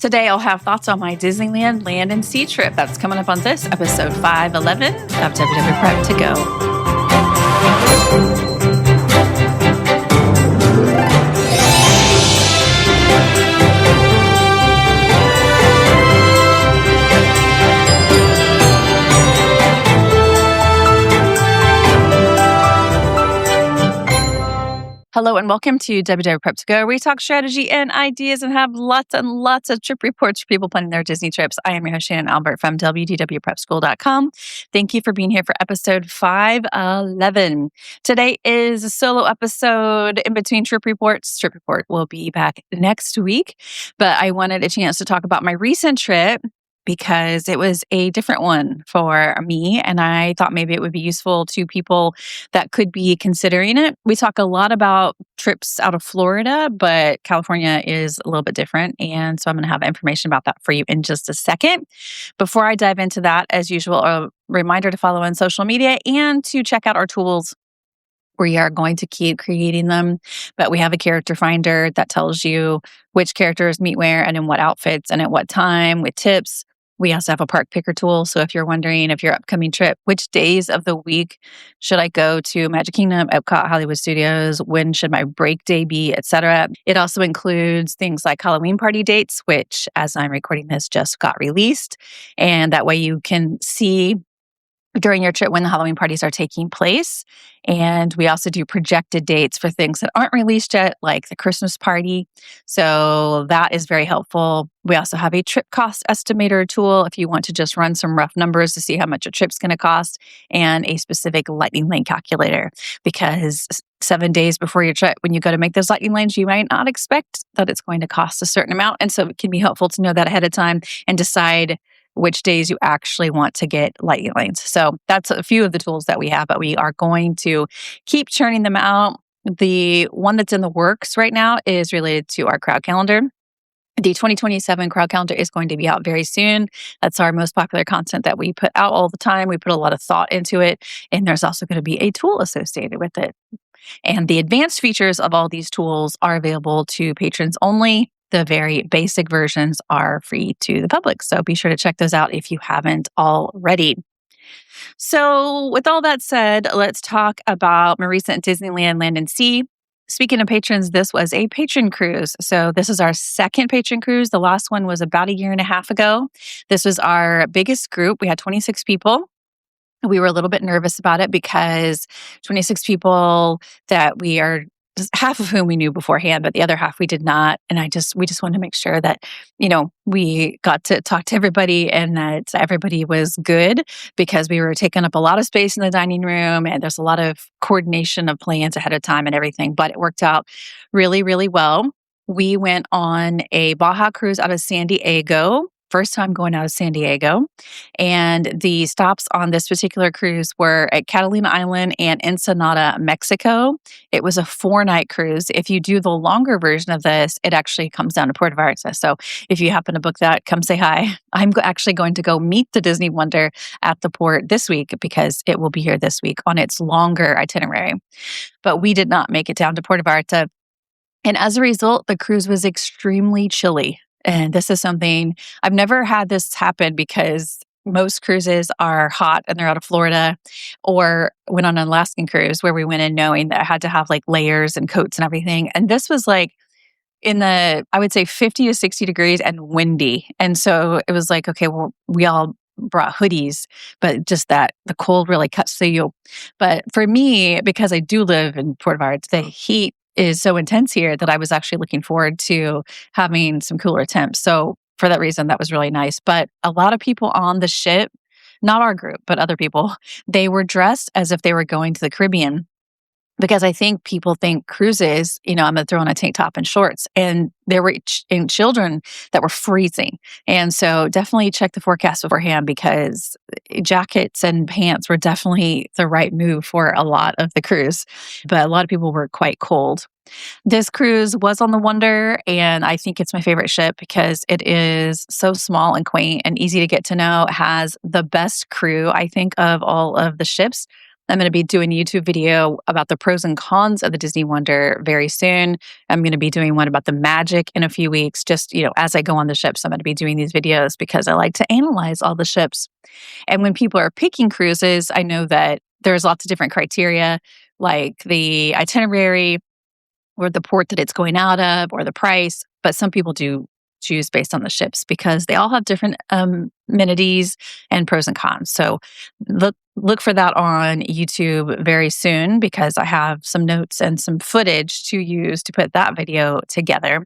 Today, I'll have thoughts on my Disneyland land and sea trip. That's coming up on this episode 511 of WW Prep to Go. Hello and welcome to WW Prep to Go, where we talk strategy and ideas and have lots and lots of trip reports for people planning their Disney trips. I am your host, Shannon Albert from WDWPrepSchool.com. Thank you for being here for episode 511. Today is a solo episode in between trip reports. Trip report will be back next week, but I wanted a chance to talk about my recent trip because it was a different one for me, and I thought maybe it would be useful to people that could be considering it. We talk a lot about trips out of Florida, but California is a little bit different, and so I'm going to have information about that for you in just a second. Before I dive into that, as usual, a reminder to follow on social media and to check out our tools. We are going to keep creating them, but we have a character finder that tells you which characters meet where and in what outfits and at what time with tips. We also have a park picker tool. So if you're wondering if your upcoming trip, which days of the week should I go to Magic Kingdom, Epcot, Hollywood Studios, when should my break day be, etc. It also includes things like Halloween party dates, which as I'm recording this just got released. And that way you can see during your trip when the Halloween parties are taking place. And we also do projected dates for things that aren't released yet, like the Christmas party. So that is very helpful. We also have a trip cost estimator tool if you want to just run some rough numbers to see how much a trip's going to cost, and a specific lightning lane calculator, because 7 days before your trip, when you go to make those lightning lanes, you might not expect that it's going to cost a certain amount. And so it can be helpful to know that ahead of time and decide which days you actually want to get lightning lanes. So that's a few of the tools that we have, but we are going to keep churning them out. The one that's in the works right now is related to our crowd calendar. The 2027 crowd calendar is going to be out very soon. That's our most popular content that we put out all the time. We put a lot of thought into it, and there's also going to be a tool associated with it. And the advanced features of all these tools are available to patrons only. The very basic versions are free to the public. So be sure to check those out if you haven't already. So with all that said, let's talk about my recent Disneyland Land and Sea. Speaking of patrons, this was a patron cruise. So this is our second patron cruise. The last one was about 1.5 years ago. This was our biggest group. We had 26 people. We were a little bit nervous about it because 26 people that we are half of whom we knew beforehand, but the other half we did not. And we just wanted to make sure that, we got to talk to everybody and that everybody was good, because we were taking up a lot of space in the dining room and there's a lot of coordination of plans ahead of time and everything, but it worked out really, really well. We went on a Baja cruise out of San Diego. First time going out of San Diego. And the stops on this particular cruise were at Catalina Island and Ensenada, Mexico. It was a 4-night cruise. If you do the longer version of this, it actually comes down to Puerto Vallarta. So if you happen to book that, come say hi. I'm actually going to go meet the Disney Wonder at the port this week because it will be here this week on its longer itinerary. But we did not make it down to Puerto Vallarta. And as a result, the cruise was extremely chilly. And this is something I've never had this happen, because most cruises are hot and they're out of Florida, or went on an Alaskan cruise where we went in knowing that I had to have like layers and coats and everything. And this was like in the, I would say 50 to 60 degrees and windy. And so it was like, okay, well, we all brought hoodies, but just that the cold really cuts through you. But for me, because I do live in Puerto Vallarta, the heat is so intense here that I was actually looking forward to having some cooler temps. So for that reason, that was really nice. But a lot of people on the ship, not our group, but other people, they were dressed as if they were going to the Caribbean. Because I think people think cruises, I'm going to throw on a tank top and shorts. And there were children that were freezing. And so definitely check the forecast beforehand, because jackets and pants were definitely the right move for a lot of the cruise. But a lot of people were quite cold. This cruise was on the Wonder, and I think it's my favorite ship because it is so small and quaint and easy to get to know. It has the best crew, I think, of all of the ships. I'm going to be doing a YouTube video about the pros and cons of the Disney Wonder very soon. I'm going to be doing one about the magic in a few weeks, just, as I go on the ships. I'm going to be doing these videos because I like to analyze all the ships. And when people are picking cruises, I know that there's lots of different criteria, like the itinerary or the port that it's going out of or the price. But some people do choose based on the ships because they all have different amenities and pros and cons. So look for that on YouTube very soon because I have some notes and some footage to use to put that video together.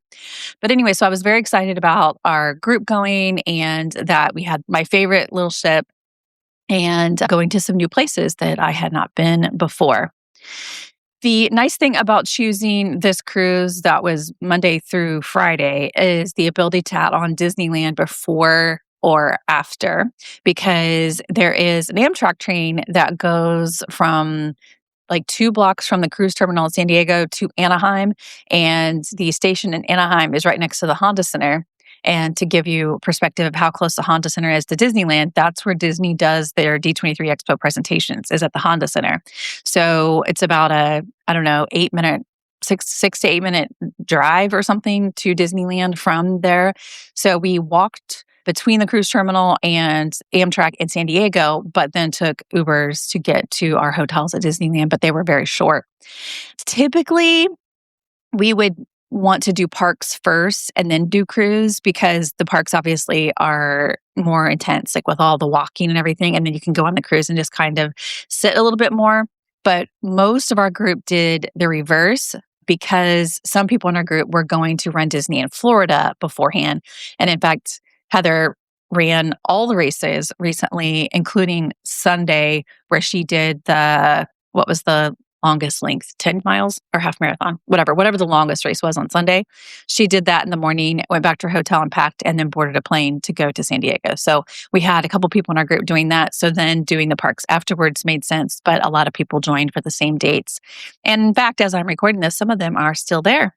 But anyway, so I was very excited about our group going and that we had my favorite little ship and going to some new places that I had not been before. The nice thing about choosing this cruise that was Monday through Friday is the ability to add on Disneyland before or after, because there is an Amtrak train that goes from like 2 blocks from the cruise terminal in San Diego to Anaheim. And the station in Anaheim is right next to the Honda Center. And to give you perspective of how close the Honda Center is to Disneyland, that's where Disney does their D23 Expo presentations, is at the Honda Center. So it's about a, 8-minute, 6 to 8 minute drive or something to Disneyland from there. So we walked between the cruise terminal and Amtrak in San Diego, but then took Ubers to get to our hotels at Disneyland, but they were very short. Typically, we would want to do parks first and then do cruise because the parks obviously are more intense, like with all the walking and everything. And then you can go on the cruise and just kind of sit a little bit more. But most of our group did the reverse because some people in our group were going to run Disney in Florida beforehand. And in fact, Heather ran all the races recently, including Sunday, where she did what was the longest length, 10 miles or half marathon, whatever the longest race was on Sunday. She did that in the morning, went back to her hotel and packed, and then boarded a plane to go to San Diego. So we had a couple people in our group doing that. So then doing the parks afterwards made sense, but a lot of people joined for the same dates. And in fact, as I'm recording this, some of them are still there.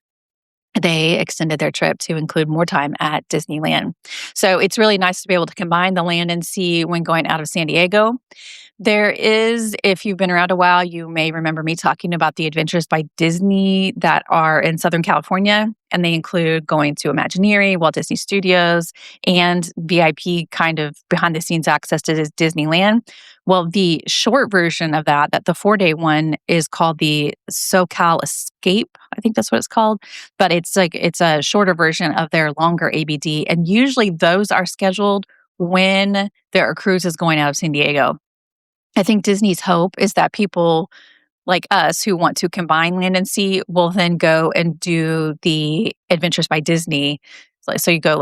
They extended their trip to include more time at Disneyland. So it's really nice to be able to combine the land and sea when going out of San Diego. There is, if you've been around a while, you may remember me talking about the Adventures by Disney that are in Southern California, and they include going to Imagineering, Walt Disney Studios, and VIP kind of behind-the-scenes access to Disneyland. Well, the short version of that the 4-day one is called the SoCal Escape. I think that's what it's called. But it's a shorter version of their longer ABD. And usually those are scheduled when there are cruises going out of San Diego. I think Disney's hope is that people like us who want to combine land and sea will then go and do the Adventures by Disney. So you go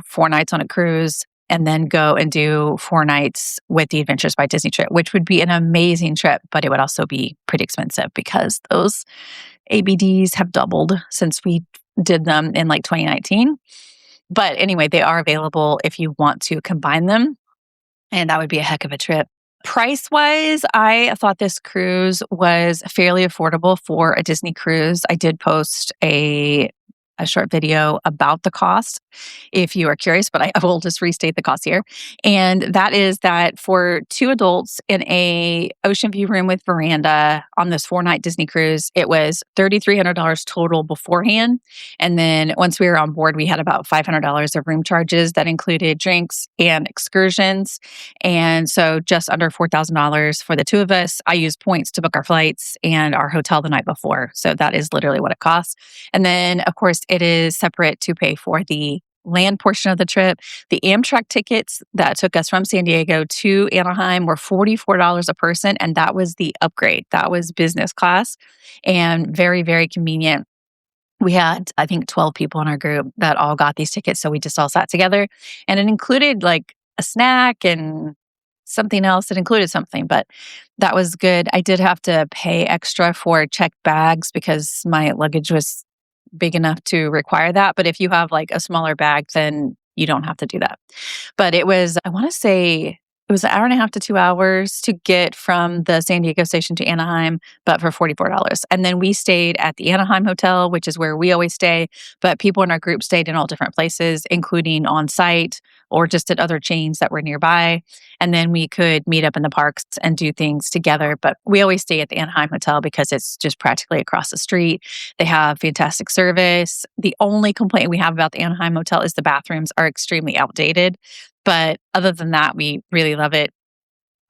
4 nights on a cruise and then go and do 4 nights with the Adventures by Disney trip, which would be an amazing trip, but it would also be pretty expensive because those ABDs have doubled since we did them in 2019. But anyway, they are available if you want to combine them, and that would be a heck of a trip. Price-wise, I thought this cruise was fairly affordable for a Disney cruise. I did post a short video about the cost if you are curious, but I will just restate the cost here. And that is that for 2 adults in a ocean view room with veranda on this 4-night Disney cruise, it was $3,300 total beforehand. And then once we were on board, we had about $500 of room charges that included drinks and excursions. And so just under $4,000 for the 2 of us. I used points to book our flights and our hotel the night before. So that is literally what it costs. And then, of course, it is separate to pay for the land portion of the trip. The Amtrak tickets that took us from San Diego to Anaheim were $44 a person, and that was the upgrade. That was business class and very, very convenient. We had, I think, 12 people in our group that all got these tickets, so we just all sat together, and it included a snack and something else. It included something, but that was good. I did have to pay extra for checked bags because my luggage was big enough to require that. But if you have a smaller bag, then you don't have to do that. But it was, I want to say, it was an hour and a half to 2 hours to get from the San Diego station to Anaheim, but for $44. And then we stayed at the Anaheim hotel, which is where we always stay. But people in our group stayed in all different places, including on site or just at other chains that were nearby. And then we could meet up in the parks and do things together. But we always stay at the Anaheim hotel because it's just practically across the street. They have fantastic service. The only complaint we have about the Anaheim hotel is the bathrooms are extremely outdated. But other than that, we really love it.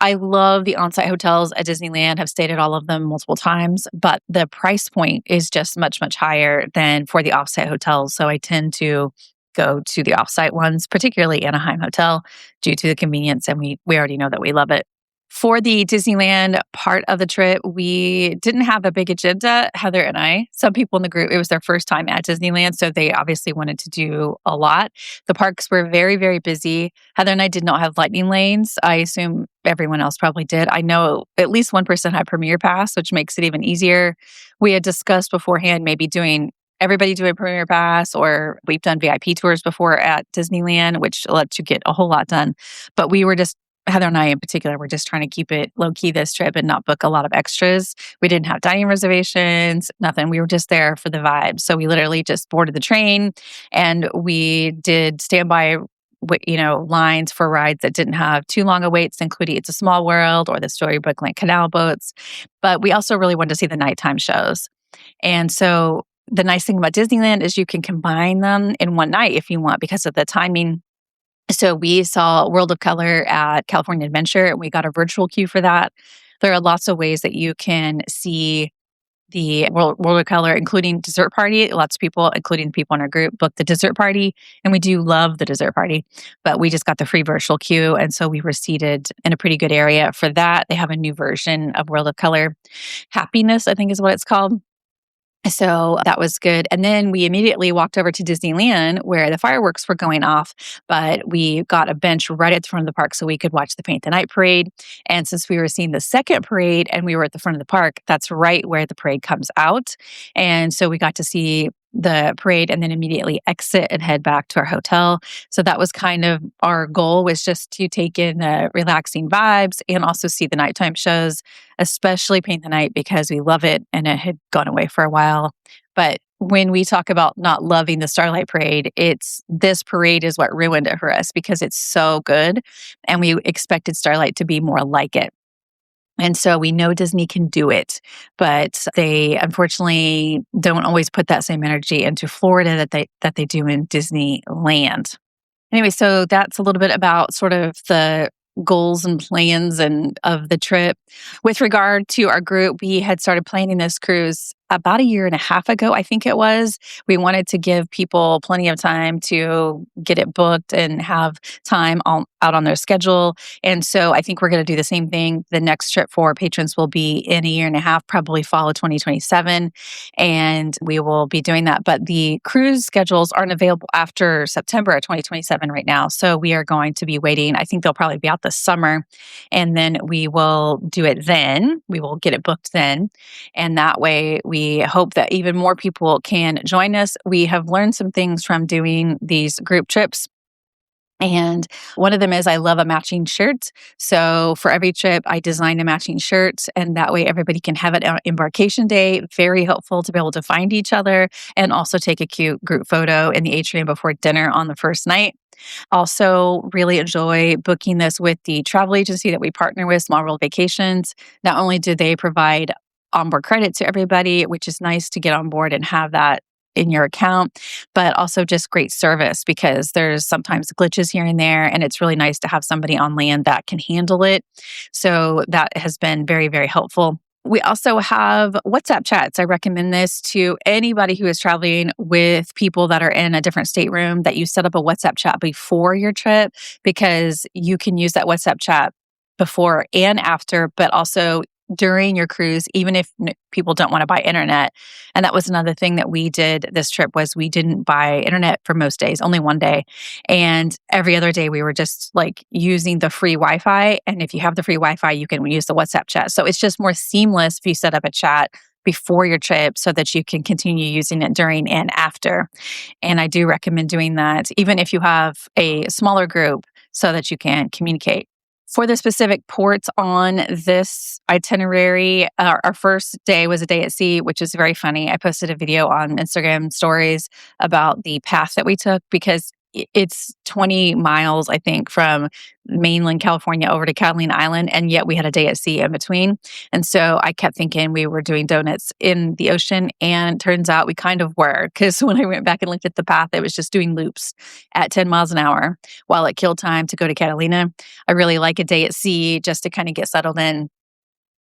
I love the on-site hotels at Disneyland. Have stayed at all of them multiple times, but the price point is just much, much higher than for the off-site hotels. So I tend to go to the off-site ones, particularly Anaheim Hotel, due to the convenience, and we already know that we love it. For the Disneyland part of the trip, we didn't have a big agenda, Heather and I. Some people in the group, it was their first time at Disneyland, so they obviously wanted to do a lot. The parks were very, very busy. Heather and I did not have lightning lanes. I assume everyone else probably did. I know at least one person had Premier Pass, which makes it even easier. We had discussed beforehand maybe everybody doing Premier Pass, or we've done VIP tours before at Disneyland, which lets you get a whole lot done. But we were just Heather and I in particular were just trying to keep it low key this trip and not book a lot of extras. We didn't have dining reservations, nothing. We were just there for the vibe. So we literally just boarded the train and we did standby lines for rides that didn't have too long a waits, including It's a Small World or the Storybook Link Canal boats. But we also really wanted to see the nighttime shows. And so the nice thing about Disneyland is you can combine them in one night if you want because of the timing. So we saw World of Color at California Adventure, and we got a virtual queue for that. There are lots of ways that you can see the World of Color, including dessert party. Lots of people, including people in our group, booked the dessert party, and we do love the dessert party. But we just got the free virtual queue, and so we were seated in a pretty good area for that. They have a new version of World of Color. Happiness, I think is what it's called. So that was good. And then we immediately walked over to Disneyland where the fireworks were going off, but we got a bench right at the front of the park so we could watch the Paint the Night parade. And since we were seeing the second parade and we were at the front of the park, that's right where the parade comes out. And so we got to see the parade and then immediately exit and head back to our hotel. So that was kind of our goal, was just to take in relaxing vibes and also see the nighttime shows, especially Paint the Night because we love it and it had gone away for a while. But when we talk about not loving the Starlight Parade, this parade is what ruined it for us because it's so good and we expected Starlight to be more like it. And so we know Disney can do it, but they unfortunately don't always put that same energy into Florida that they do in Disneyland. Anyway, so that's a little bit about sort of the goals and plans and of the trip. With regard to our group, we had started planning this cruise about a year and a half ago, I think it was. We wanted to give people plenty of time to get it booked and have time out on their schedule. And so I think we're going to do the same thing. The next trip for patrons will be in a year and a half, probably fall of 2027. And we will be doing that. But the cruise schedules aren't available after September of 2027 right now. So we are going to be waiting. I think they'll probably be out this summer. And then we will do it then. We will get it booked then. And that way we hope that even more people can join us. We have learned some things from doing these group trips. And one of them is I love a matching shirt. So for every trip, I design a matching shirt, and that way everybody can have it on embarkation day. Very helpful to be able to find each other and also take a cute group photo in the atrium before dinner on the first night. Also, really enjoy booking this with the travel agency that we partner with, Small World Vacations. Not only do they provide onboard credit to everybody, which is nice to get on board and have that in your account, but also just great service because there's sometimes glitches here and there, and it's really nice to have somebody on land that can handle it. So that has been very, very helpful. We also have WhatsApp chats. I recommend this to anybody who is traveling with people that are in a different stateroom, that you set up a WhatsApp chat before your trip because you can use that WhatsApp chat before and after, but also during your cruise, even if people don't want to buy internet. And that was another thing that we did this trip was we didn't buy internet for most days, only one day. And every other day we were just like using the free Wi-Fi. And if you have the free Wi-Fi, you can use the WhatsApp chat. So it's just more seamless if you set up a chat before your trip so that you can continue using it during and after. And I do recommend doing that, even if you have a smaller group so that you can communicate. For the specific ports on this itinerary, our first day was a day at sea, which is very funny. I posted a video on Instagram stories about the path that we took because it's 20 miles, I think, from mainland California over to Catalina Island. And yet we had a day at sea in between. And so I kept thinking we were doing donuts in the ocean. And turns out we kind of were, because when I went back and looked at the path, it was just doing loops at 10 miles an hour while it killed time to go to Catalina. I really like a day at sea just to kind of get settled in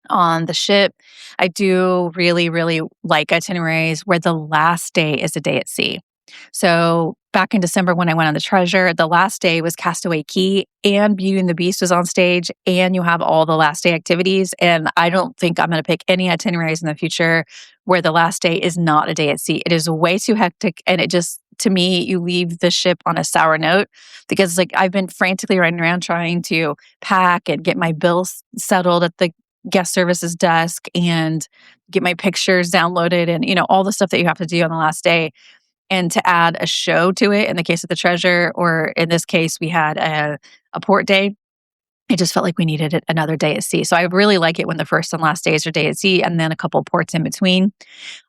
on the ship. I do really, really like itineraries where the last day is a day at sea. So back in December when I went on the Treasure, the last day was Castaway Cay and Beauty and the Beast was on stage, and you have all the last day activities. And I don't think I'm going to pick any itineraries in the future where the last day is not a day at sea. It is way too hectic, and it just, to me, you leave the ship on a sour note because like I've been frantically running around trying to pack and get my bills settled at the guest services desk and get my pictures downloaded and, all the stuff that you have to do on the last day. And to add a show to it, in the case of the Treasure, or in this case, we had a port day. It just felt like we needed another day at sea. So I really like it when the first and last days are day at sea and then a couple ports in between.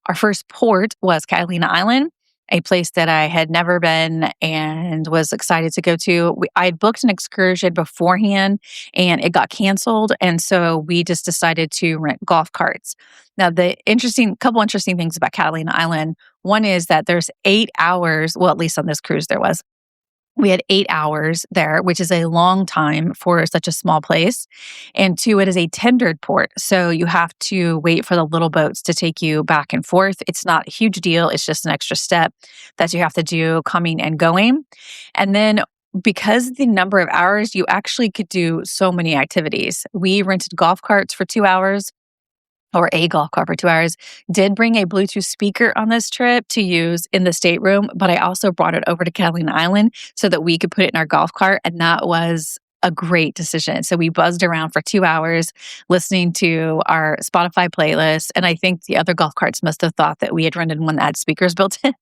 Our first port was Catalina Island, a place that I had never been and was excited to go to. I had booked an excursion beforehand and it got canceled. And so we just decided to rent golf carts. Now, couple interesting things about Catalina Island. One is that there's 8 hours, well, at least on this cruise there was. We had 8 hours there, which is a long time for such a small place. And two, it is a tendered port. So you have to wait for the little boats to take you back and forth. It's not a huge deal. It's just an extra step that you have to do coming and going. And then because the number of hours, you actually could do so many activities. We rented golf carts for 2 hours. Or a golf cart for 2 hours, did bring a Bluetooth speaker on this trip to use in the stateroom, but I also brought it over to Catalina Island so that we could put it in our golf cart, and that was a great decision. So we buzzed around for 2 hours listening to our Spotify playlist, and I think the other golf carts must have thought that we had rented one that had speakers built in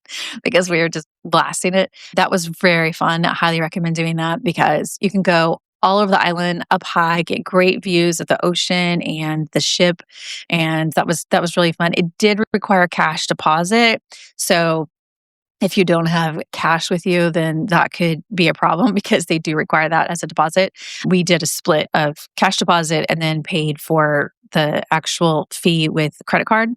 because we were just blasting it. That was very fun. I highly recommend doing that because you can go all over the island up high, get great views of the ocean and the ship. And that was really fun. It did require cash deposit. So if you don't have cash with you, then that could be a problem because they do require that as a deposit. We did a split of cash deposit and then paid for the actual fee with the credit card.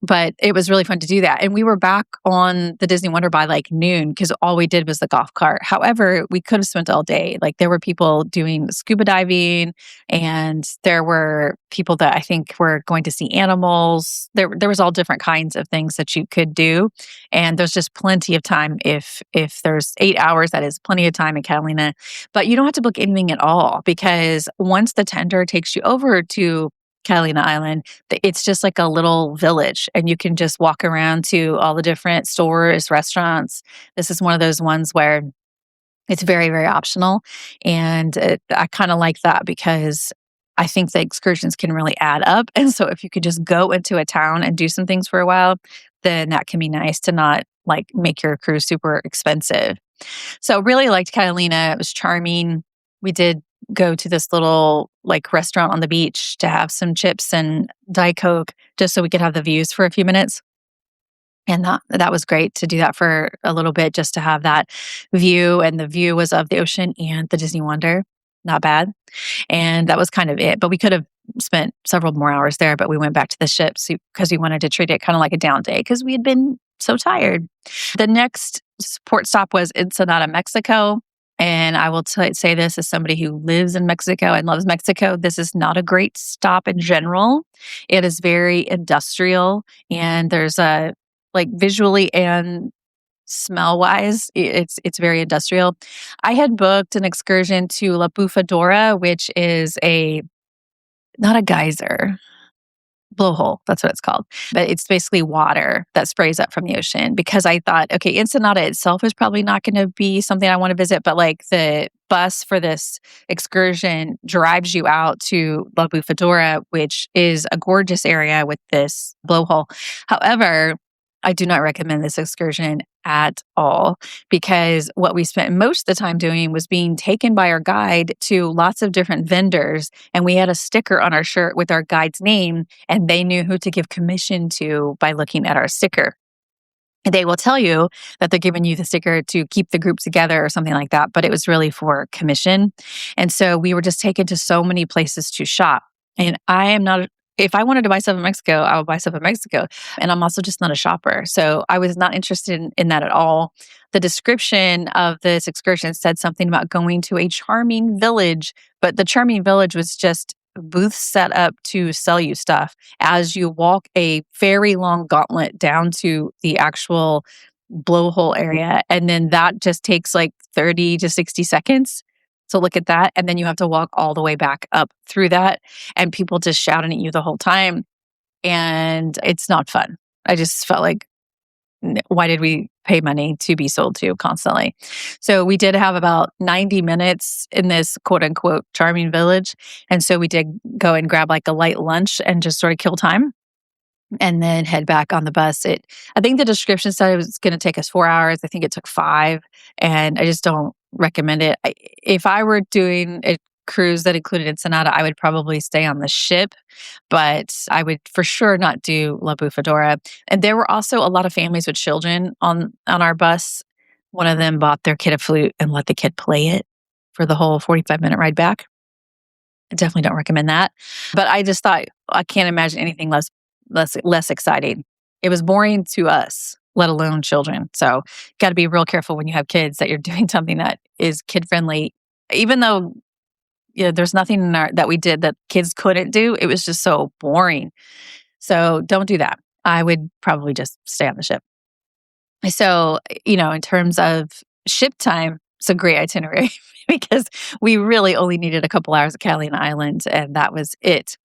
But it was really fun to do that. And we were back on the Disney Wonder by like noon because all we did was the golf cart. However, we could have spent all day. Like there were people doing scuba diving and there were people that I think were going to see animals. There was all different kinds of things that you could do. And there's just plenty of time. If there's 8 hours, that is plenty of time in Catalina. But you don't have to book anything at all because once the tender takes you over to Catalina Island, it's just like a little village and you can just walk around to all the different stores, restaurants. This is one of those ones where it's very, very optional. And I kind of like that because I think the excursions can really add up. And so if you could just go into a town and do some things for a while, then that can be nice to not like make your cruise super expensive. So really liked Catalina. It was charming. We did go to this little like restaurant on the beach to have some chips and Diet Coke just so we could have the views for a few minutes. And that was great to do that for a little bit just to have that view. And the view was of the ocean and the Disney Wonder. Not bad. And that was kind of it. But we could have spent several more hours there, but we went back to the ship because we wanted to treat it kind of like a down day because we had been so tired. The next port stop was Ensenada, Mexico. And I will say this as somebody who lives in Mexico and loves Mexico, this is not a great stop in general. It is very industrial and there's like visually and smell wise, it's very industrial. I had booked an excursion to La Bufadora, which is not a geyser, blowhole. That's what it's called. But it's basically water that sprays up from the ocean because I thought, okay, Ensenada itself is probably not going to be something I want to visit, but like the bus for this excursion drives you out to La Bufadora, which is a gorgeous area with this blowhole. However, I do not recommend this excursion at all, because what we spent most of the time doing was being taken by our guide to lots of different vendors. And we had a sticker on our shirt with our guide's name, and they knew who to give commission to by looking at our sticker. They will tell you that they're giving you the sticker to keep the group together or something like that, but it was really for commission. And so we were just taken to so many places to shop. And I am not, if I wanted to buy stuff in Mexico, I would buy stuff in Mexico. And I'm also just not a shopper. So I was not interested in that at all. The description of this excursion said something about going to a charming village, but the charming village was just booths set up to sell you stuff as you walk a very long gauntlet down to the actual blowhole area. And then that just takes like 30 to 60 seconds to look at that. And then you have to walk all the way back up through that, and people just shouting at you the whole time. And it's not fun. I just felt like, why did we pay money to be sold to constantly? So we did have about 90 minutes in this quote unquote charming village. And so we did go and grab like a light lunch and just sort of kill time and then head back on the bus. I think the description said it was going to take us 4 hours. I think it took 5, and I just don't recommend it. If I were doing a cruise that included Ensenada, I would probably stay on the ship, but I would for sure not do La Bufadora. And there were also a lot of families with children on our bus. One of them bought their kid a flute and let the kid play it for the whole 45-minute ride back. I definitely don't recommend that. But I just thought, I can't imagine anything less exciting. It was boring to us, let alone children. So got to be real careful when you have kids that you're doing something that is kid friendly, even though there's nothing in that we did that kids couldn't do. It was just so boring. So don't do that. I would probably just stay on the ship. So, in terms of ship time, it's a great itinerary because we really only needed a couple hours at Catalina Island, and that was it.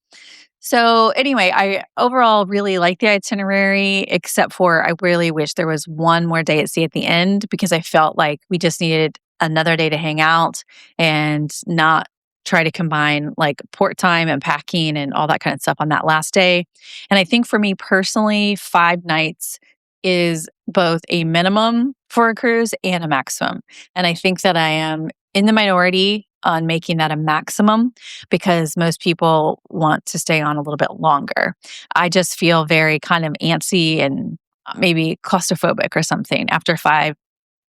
So anyway, I overall really like the itinerary, except for I really wish there was one more day at sea at the end, because I felt like we just needed another day to hang out and not try to combine like port time and packing and all that kind of stuff on that last day. And I think for me personally, 5 nights is both a minimum for a cruise and a maximum. And I think that I am in the minority on making that a maximum, because most people want to stay on a little bit longer. I just feel very kind of antsy and maybe claustrophobic or something after 5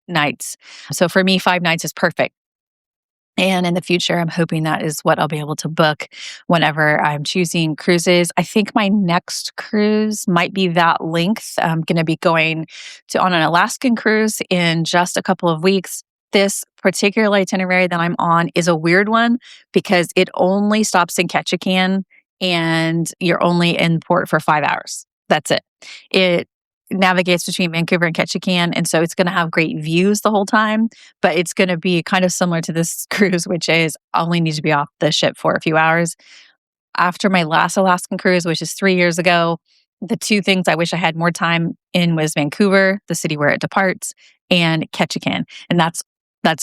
nights. So for me, 5 nights is perfect. And in the future, I'm hoping that is what I'll be able to book whenever I'm choosing cruises. I think my next cruise might be that length. I'm going to be going on an Alaskan cruise in just a couple of weeks. This particular itinerary that I'm on is a weird one because it only stops in Ketchikan and you're only in port for 5 hours. That's it. It navigates between Vancouver and Ketchikan, and so it's going to have great views the whole time, but it's going to be kind of similar to this cruise, which is I only need to be off the ship for a few hours. After my last Alaskan cruise, which is 3 years ago, the 2 things I wish I had more time in was Vancouver, the city where it departs, and Ketchikan. And that's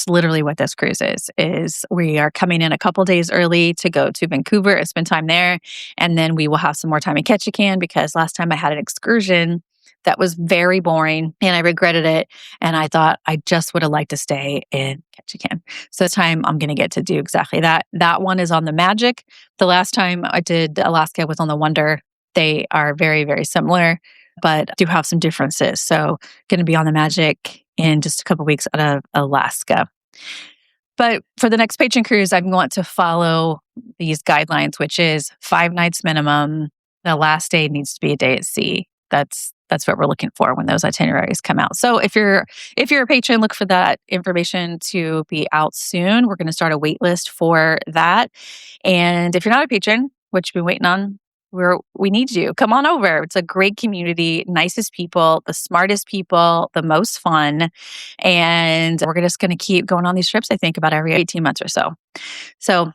literally what this cruise is we are coming in a couple days early to go to Vancouver and spend time there. And then we will have some more time in Ketchikan, because last time I had an excursion that was very boring and I regretted it. And I thought I just would have liked to stay in Ketchikan. So this time I'm going to get to do exactly that. That one is on the Magic. The last time I did Alaska was on the Wonder. They are very, very similar, but do have some differences. So going to be on the Magic in just a couple of weeks out of Alaska. But for the next Patron cruise, I'm going to follow these guidelines, which is 5 nights minimum. The last day needs to be a day at sea. That's what we're looking for when those itineraries come out. So if you're a patron, look for that information to be out soon. We're going to start a wait list for that. And if you're not a patron, which you've been waiting on, we need you. Come on over. It's a great community, nicest people, the smartest people, the most fun. And we're just going to keep going on these trips, I think, about every 18 months or so. So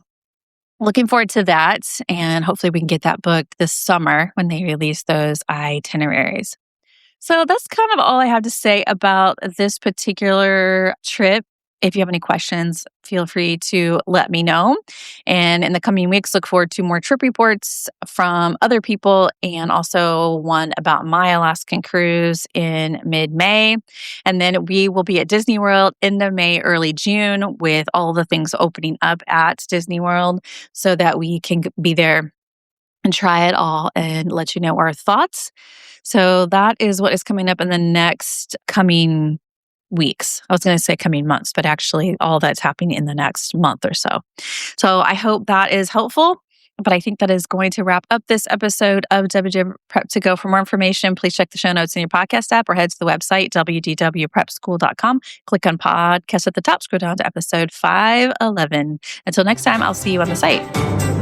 looking forward to that. And hopefully we can get that booked this summer when they release those itineraries. So that's kind of all I have to say about this particular trip. If you have any questions, feel free to let me know. And in the coming weeks, look forward to more trip reports from other people and also one about my Alaskan cruise in mid-May. And then we will be at Disney World end of May, early June with all the things opening up at Disney World so that we can be there and try it all and let you know our thoughts. So that is what is coming up in the next coming weeks. I was going to say coming months, but actually all that's happening in the next month or so. So I hope that is helpful. But I think that is going to wrap up this episode of WDW Prep to Go. For more information, please check the show notes in your podcast app or head to the website, wdwprepschool.com. Click on podcast at the top, scroll down to episode 511. Until next time, I'll see you on the site.